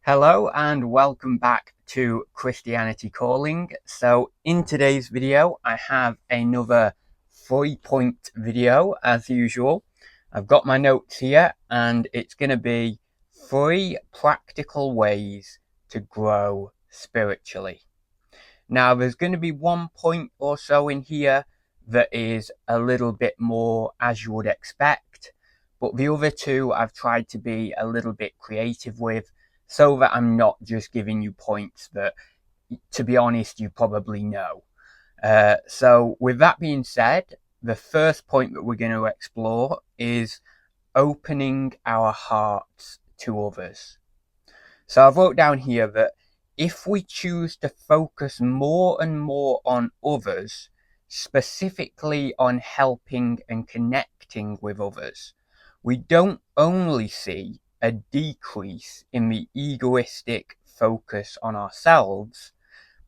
Hello and welcome back to Christianity Calling. So in today's video, I have another 3-point video as usual. I've got my notes here and it's going to be 3 practical ways to grow spiritually. Now there's going to be 1 point or so in here that is a little bit more as you would expect, but the other 2 I've tried to be a little bit creative with, so that I'm not just giving you points that, to be honest, you probably know. So with that being said, the first point that we're going to explore is opening our hearts to others. So I've wrote down here that if we choose to focus more and more on others, specifically on helping and connecting with others, we don't only see a decrease in the egoistic focus on ourselves,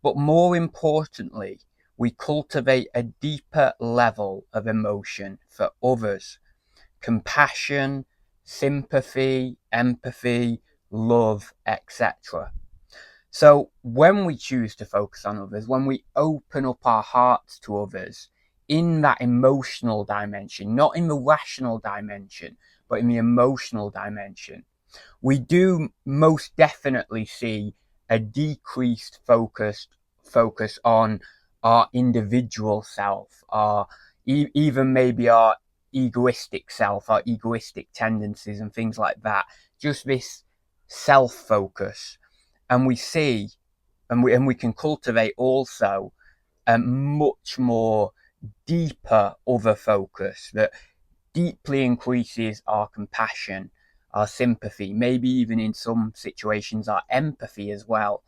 but more importantly, we cultivate a deeper level of emotion for others. Compassion, sympathy, empathy, love, etc. So when we choose to focus on others, when we open up our hearts to others in that emotional dimension, not in the rational dimension, but in the emotional dimension, we do most definitely see a decreased focus on our individual self, our even maybe our egoistic self, our egoistic tendencies and things like that. Just this self-focus, and we see, and we can cultivate also a much more deeper other focus that deeply increases our compassion, our sympathy, maybe even in some situations our empathy as well,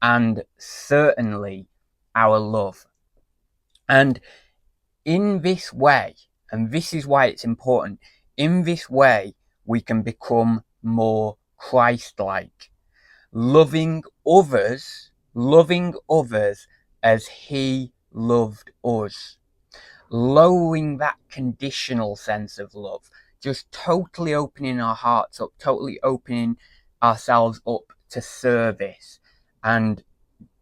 and certainly our love. And in this way, and this is why it's important, in this way we can become more Christ-like, loving others as he loved us, lowering that conditional sense of love, just totally opening our hearts up, totally opening ourselves up to service, and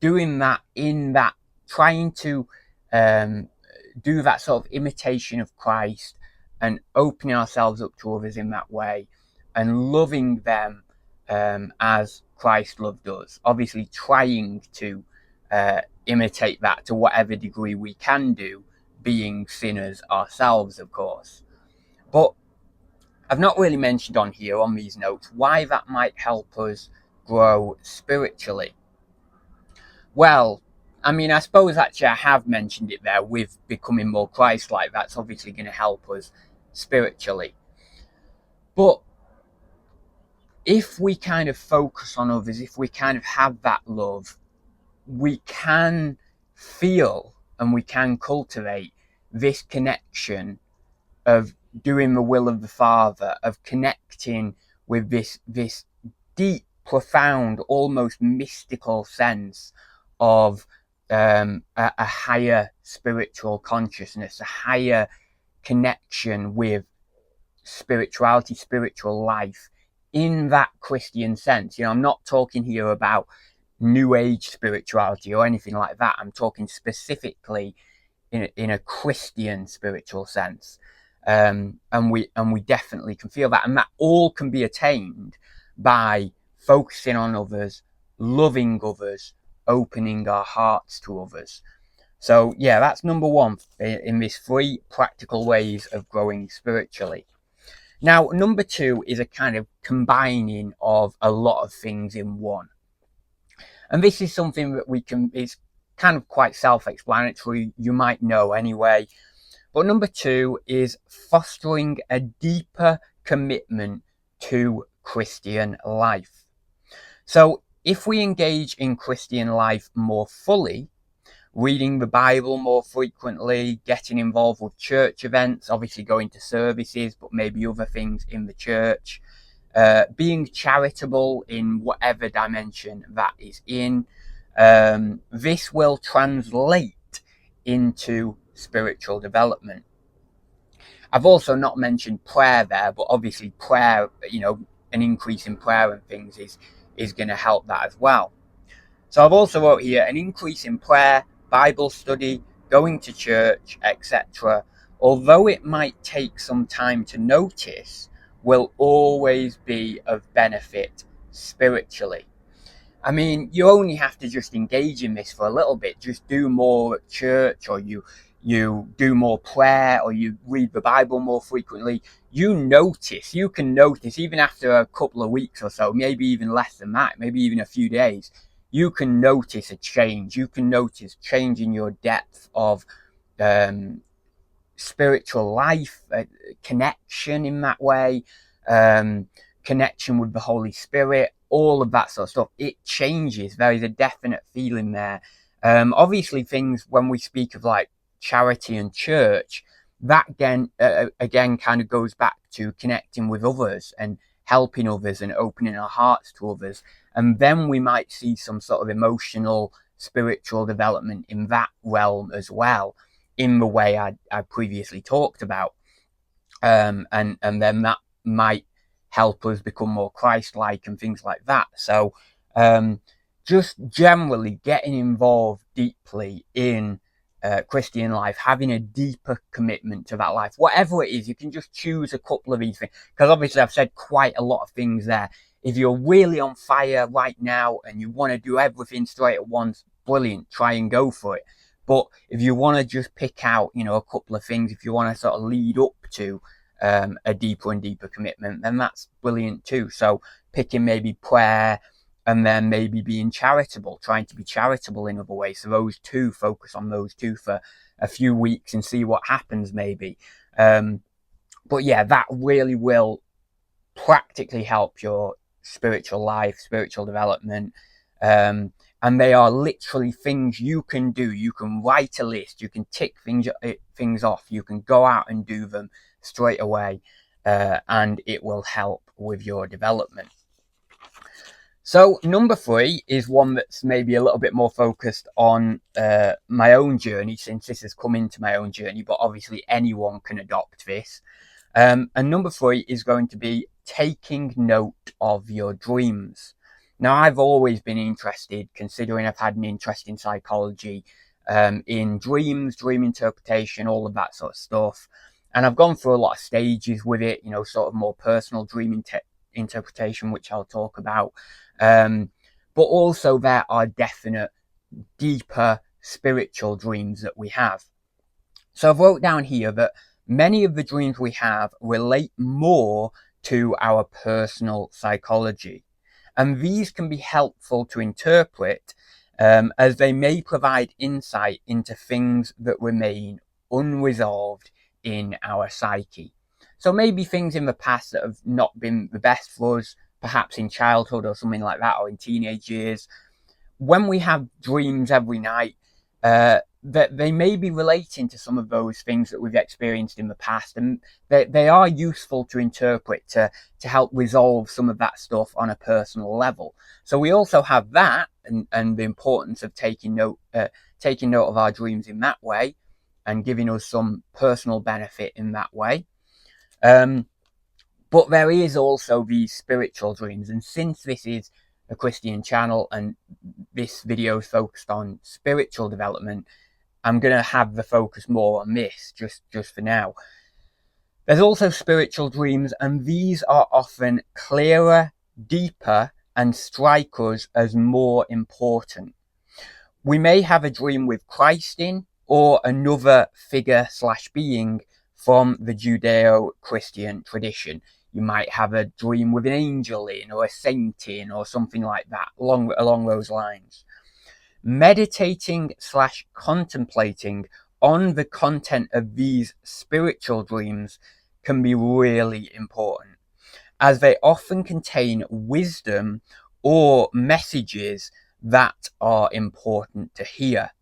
doing that in that, trying to do that sort of imitation of Christ and opening ourselves up to others in that way and loving them as Christ loved us. Obviously trying to imitate that to whatever degree we can do, being sinners ourselves, of course. But I've not really mentioned on here on these notes why that might help us grow spiritually. Well, I mean, I suppose actually I have mentioned it there with becoming more Christ-like. That's obviously going to help us spiritually. But if we kind of focus on others, if we kind of have that love, we can feel and we can cultivate this connection of doing the will of the Father, of connecting with this deep, profound, almost mystical sense of a higher spiritual consciousness, a higher connection with spirituality, spiritual life in that Christian sense. You know, I'm not talking here about New Age spirituality or anything like that. I'm talking specifically in a Christian spiritual sense. And we definitely can feel that, and that all can be attained by focusing on others, loving others, opening our hearts to others. So yeah, that's number 1 in these 3 practical ways of growing spiritually. Now, number 2 is a kind of combining of a lot of things in one. And this is something that it's kind of quite self-explanatory, you might know anyway. But number 2 is fostering a deeper commitment to Christian life. So if we engage in Christian life more fully, reading the Bible more frequently, getting involved with church events, obviously going to services, but maybe other things in the church, being charitable in whatever dimension that is in, this will translate into spiritual development. I've also not mentioned prayer there, but obviously prayer, you know, an increase in prayer and things is going to help that as well. So I've also wrote here an increase in prayer, Bible study, going to church, etc., although it might take some time to notice, will always be of benefit spiritually. I mean, you only have to just engage in this for a little bit. Just do more at church, or you do more prayer, or you read the Bible more frequently. You can notice, even after a couple of weeks or so, maybe even less than that, maybe even a few days, you can notice a change. You can notice change in your depth of spiritual life, connection in that way, connection with the Holy Spirit, all of that sort of stuff. It changes. There is a definite feeling there. Obviously, things when we speak of like charity and church, that again kind of goes back to connecting with others and helping others and opening our hearts to others. And then we might see some sort of emotional, spiritual development in that realm as well, in the way I previously talked about. And then that might help us become more Christ-like and things like that. So just generally getting involved deeply in Christian life, having a deeper commitment to that life, whatever it is. You can just choose a couple of these things, because obviously I've said quite a lot of things there. If you're really on fire right now and you want to do everything straight at once, brilliant, try and go for it. But if you want to just pick out, a couple of things, if you want to sort of lead up to a deeper and deeper commitment, then that's brilliant too. So picking maybe prayer, and then maybe being charitable, trying to be charitable in other ways. So focus on those two for a few weeks and see what happens maybe. But yeah, that really will practically help your spiritual life, spiritual development. And they are literally things you can do. You can write a list, you can tick things off, you can go out and do them straight away, and it will help with your development. So number 3 is one that's maybe a little bit more focused on my own journey, since this has come into my own journey, but obviously anyone can adopt this. And number 3 is going to be taking note of your dreams. Now, I've always been interested, considering I've had an interest in psychology, in dreams, dream interpretation, all of that sort of stuff. And I've gone through a lot of stages with it, sort of more personal dream interpretation, which I'll talk about. But also there are definite deeper spiritual dreams that we have. So I've wrote down here that many of the dreams we have relate more to our personal psychology. And these can be helpful to interpret, as they may provide insight into things that remain unresolved in our psyche. So maybe things in the past that have not been the best for us, perhaps in childhood or something like that, or in teenage years. When we have dreams every night, that they may be relating to some of those things that we've experienced in the past, and they are useful to interpret, to help resolve some of that stuff on a personal level. So we also have that, and the importance of taking note of our dreams in that way, and giving us some personal benefit in that way. But there is also these spiritual dreams, and since this is a Christian channel and this video is focused on spiritual development, I'm going to have the focus more on this just for now. There's also spiritual dreams, and these are often clearer, deeper, and strike us as more important. We may have a dream with Christ in, or another figure/being from the Judeo-Christian tradition. You might have a dream with an angel in, or a saint in, or something like that, along those lines. Meditating/contemplating on the content of these spiritual dreams can be really important, as they often contain wisdom or messages that are important to hear.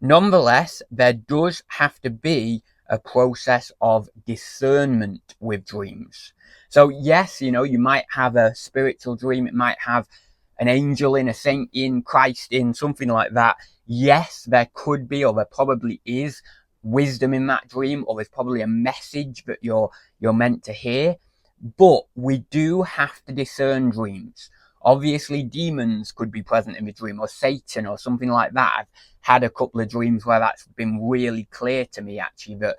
Nonetheless, there does have to be a process of discernment with dreams. So yes, you might have a spiritual dream. It might have an angel in, a saint in, Christ in, something like that. Yes, there could be, or there probably is, wisdom in that dream, or there's probably a message that you're meant to hear. But we do have to discern dreams. Obviously, demons could be present in the dream, or Satan, or something like that. I've had a couple of dreams where that's been really clear to me, actually, that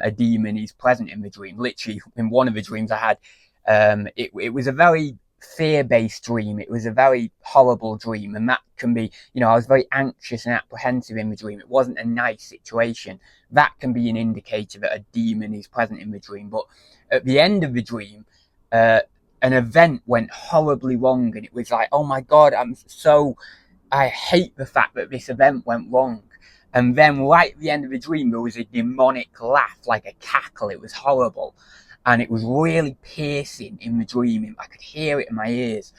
a demon is present in the dream. Literally, in one of the dreams I had, it was a very fear-based dream. It was a very horrible dream, and that can be, I was very anxious and apprehensive in the dream. It wasn't a nice situation. That can be an indicator that a demon is present in the dream. But at the end of the dream, an event went horribly wrong, and it was like, oh my God, I hate the fact that this event went wrong. And then right at the end of the dream, there was a demonic laugh, like a cackle. It was horrible. And it was really piercing in the dream. I could hear it in my ears.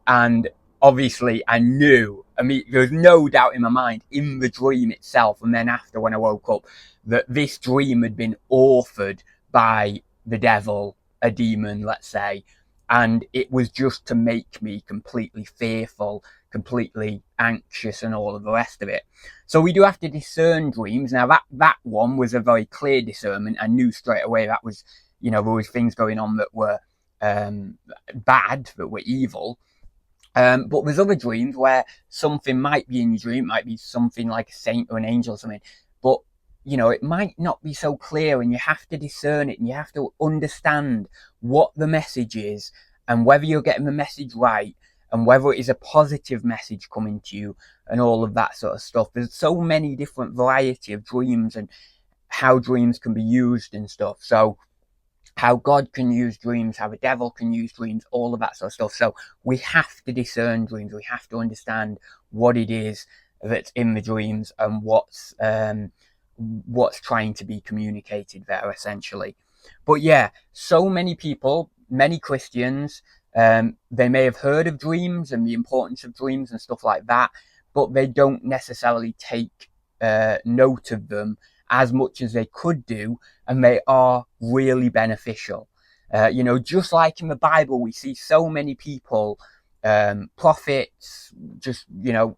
And obviously I knew, there was no doubt in my mind in the dream itself, and then after when I woke up, that this dream had been authored by the devil, a demon, let's say, and it was just to make me completely fearful, completely anxious, and all of the rest of it. So we do have to discern dreams. Now that one was a very clear discernment. I knew straight away that was, there was things going on that were bad, that were evil. But there's other dreams where something might be in your dream, it might be something like a saint or an angel or something, but it might not be so clear, and you have to discern it, and you have to understand what the message is, and whether you're getting the message right, and whether it is a positive message coming to you, and all of that sort of stuff. There's so many different variety of dreams, and how dreams can be used and stuff. So how God can use dreams, how the devil can use dreams, all of that sort of stuff. So we have to discern dreams. We have to understand what it is that's in the dreams, and what's trying to be communicated there, essentially. But yeah, so many people, many Christians, they may have heard of dreams and the importance of dreams and stuff like that, but they don't necessarily take note of them as much as they could do, and they are really beneficial. Just like in the Bible, we see so many people, prophets, just,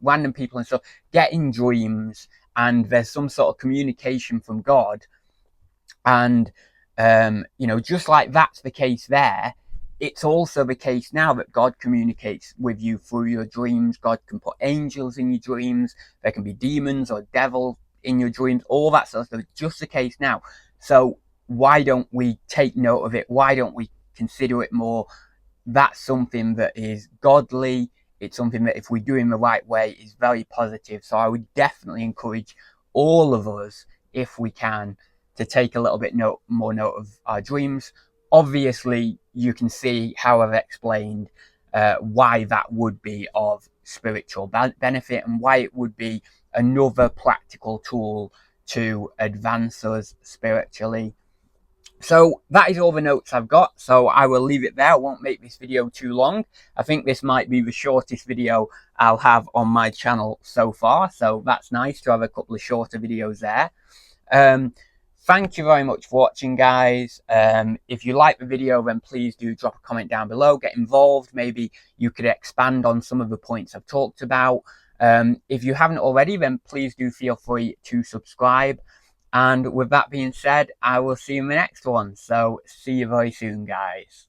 random people and stuff, getting dreams, and there's some sort of communication from God. And, just like that's the case there, it's also the case now that God communicates with you through your dreams. God can put angels in your dreams. There can be demons or devils in your dreams, all that sort of stuff. It's just the case now. So why don't we take note of it? Why don't we consider it more? That's something that is godly. It's something that, if we do in the right way, is very positive. So I would definitely encourage all of us, if we can, to take a little bit more note of our dreams. Obviously, you can see how I've explained why that would be of spiritual benefit, and why it would be another practical tool to advance us spiritually. So that is all the notes I've got, so I will leave it there. I won't make this video too long. I think this might be the shortest video I'll have on my channel so far, so that's nice to have a couple of shorter videos there. Thank you very much for watching, guys. If you like the video, then please do drop a comment down below. Get involved. Maybe you could expand on some of the points I've talked about. If you haven't already, then please do feel free to subscribe. And with that being said, I will see you in the next one. So see you very soon, guys.